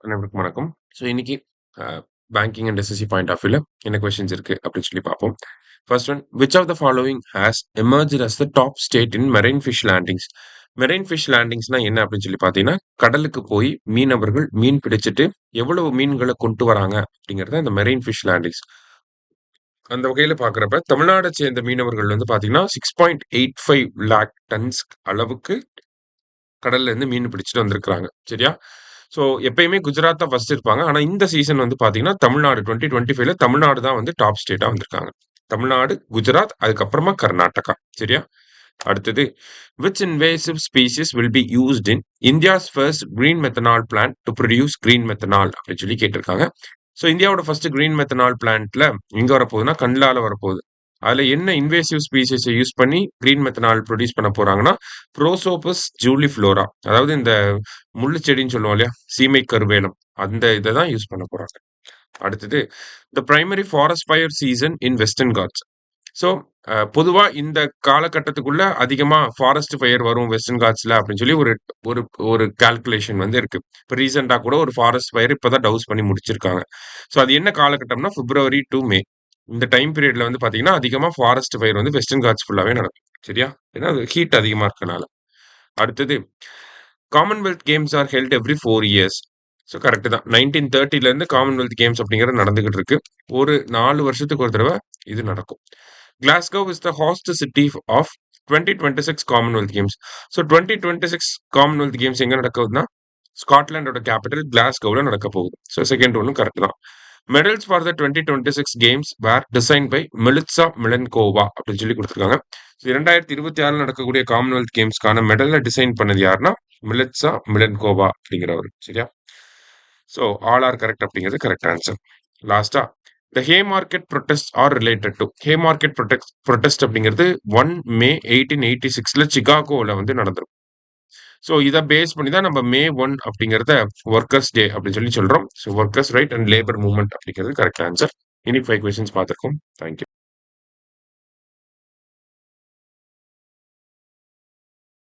அனைவருக்கும் வணக்கம். ஸோ இன்னைக்கு அ banking and SSC point of வியூல என்ன கொஸ்டின்ஸ் இருக்கு அப்படின்னு சொல்லி பார்ப்போம். First one, which of the following has emerged as the top state in marine fish landings? Marine fish லேண்டிங்ஸ்னா என்ன அப்படின்னு சொல்லி பார்த்தீங்கன்னா, கடலுக்கு போய் மீனவர்கள் மீன் பிடிச்சிட்டு எவ்வளவு மீன்கள கொண்டு வராங்க அப்படிங்கிறது அந்த மெரைன் ஃபிஷ் லேண்டிங்ஸ். அந்த வகையில பார்க்குறப்ப தமிழ்நாட சேர்ந்த மீனவர்கள் வந்து பார்த்தீங்கன்னா, 6.85 லேக் டன்ஸ் அளவுக்கு கடல்ல இருந்து மீன் பிடிச்சிட்டு வந்திருக்காங்க. சரியா? ஸோ எப்பயுமே குஜராத் தான் ஃபர்ஸ்ட் இருப்பாங்க. ஆனா இந்த சீசன் வந்து பார்த்தீங்கன்னா, தமிழ்நாடு 2025ல தமிழ்நாடு தான் வந்து டாப் ஸ்டேட்டா வந்திருக்காங்க. தமிழ்நாடு, குஜராத் அதுக்கப்புறமா கர்நாடகா. சரியா? அடுத்தது, which invasive species will be used in India's first green methanol plant to produce green methanol அப்படின்னு சொல்லி கேட்டிருக்காங்க. ஸோ இந்தியாவோட ஃபர்ஸ்ட் கிரீன் மெத்தனால் பிளான்ட்ல எங்க வரப்போகுதுன்னா, கண்ட்லால வரப்போகுது. அதுல என்ன இன்வேசிவ் ஸ்பீசிஸை யூஸ் பண்ணி கிரீன் மெத்தனால் ப்ரொடியூஸ் பண்ண போறாங்கன்னா, புரோசோபஸ் ஜூலிஃப்ளோரா, அதாவது இந்த முள்ளு செடின்னு சொல்லுவோம் இல்லையா, சீமை கருவேலம், அந்த இதை தான் யூஸ் பண்ண போறாங்க. அடுத்தது, the primary forest fire season in western Ghats. So பொதுவா இந்த காலகட்டத்துக்குள்ள அதிகமா ஃபாரஸ்ட் ஃபயர் வரும் வெஸ்டர்ன் காட்ஸ்ல அப்படின்னு சொல்லி ஒரு ஒரு ஒரு கால்குலேஷன் வந்து இருக்கு. இப்போ ரீசெண்டா கூட ஒரு ஃபாரஸ்ட் ஃபயர் இப்பதான் டவுஸ் பண்ணி முடிச்சிருக்காங்க. ஸோ அது என்ன காலகட்டம்னா பிப்ரவரி டு மே. இந்த டைம் பீரியட்ல வந்து பாத்தீங்கன்னா அதிகமா ஃபாரஸ்ட் ஃபயர் வந்து வெஸ்டர்ன் காட்ஸ் ஃபுல்லாவே நடக்கும். சரியா? ஏன்னா அது ஹீட் அதிகமா இருக்கனால. அடுத்தது, Commonwealth games R held every 4 years. So correct தான். 1930ல இருந்து காமன்வெல்த் கேம்ஸ் அப்படிங்கிறது நடந்துகிட்டு இருக்கு. ஒரு 4 வருஷத்துக்கு ஒரு தடவை இது நடக்கும். Glasgow is the host city of 2026 Commonwealth Games. So 2026 Commonwealth Games எங்க நடக்குதுன்னா, ஸ்காட்லாண்டோட கேபிட்டல் கிளாஸ்கோவில் நடக்க போகுது. ஸோ செகண்ட் ஒன்றும் கரெக்ட் தான். Medals for the 2026 games were design by Militsa Milankova அப்படின்னு சொல்லி கொடுத்துருக்காங்க. 2026 நடக்கக்கூடிய காமன்வெல்த் கேம்ஸ்க்கான மெடலை டிசைன் பண்ணது யாருன்னா, மிலிட்சா மிலன்கோவா அப்படிங்கிறவர். சரியா? ஸோ ஆல் ஆர் கரெக்ட் அப்படிங்கிறது கரெக்ட் ஆன்சர். லாஸ்டா, the Haymarket protest are related to. Haymarket protest அப்படிங்கிறது 1 மே 1886ல சிகாகோவில் வந்து நடந்திருக்கும். ஸோ இதை பேஸ் பண்ணி தான் நம்ம May 1 அப்படிங்கிறத ஒர்க்கர்ஸ் டே அப்படின்னு சொல்லி சொல்றோம். So workers right and labour movement அப்படிங்கிறது கரெக்ட் ஆன்சர். இனி 5 கொஸ்டின்ஸ் பார்த்துருக்கோம். தேங்க்யூ.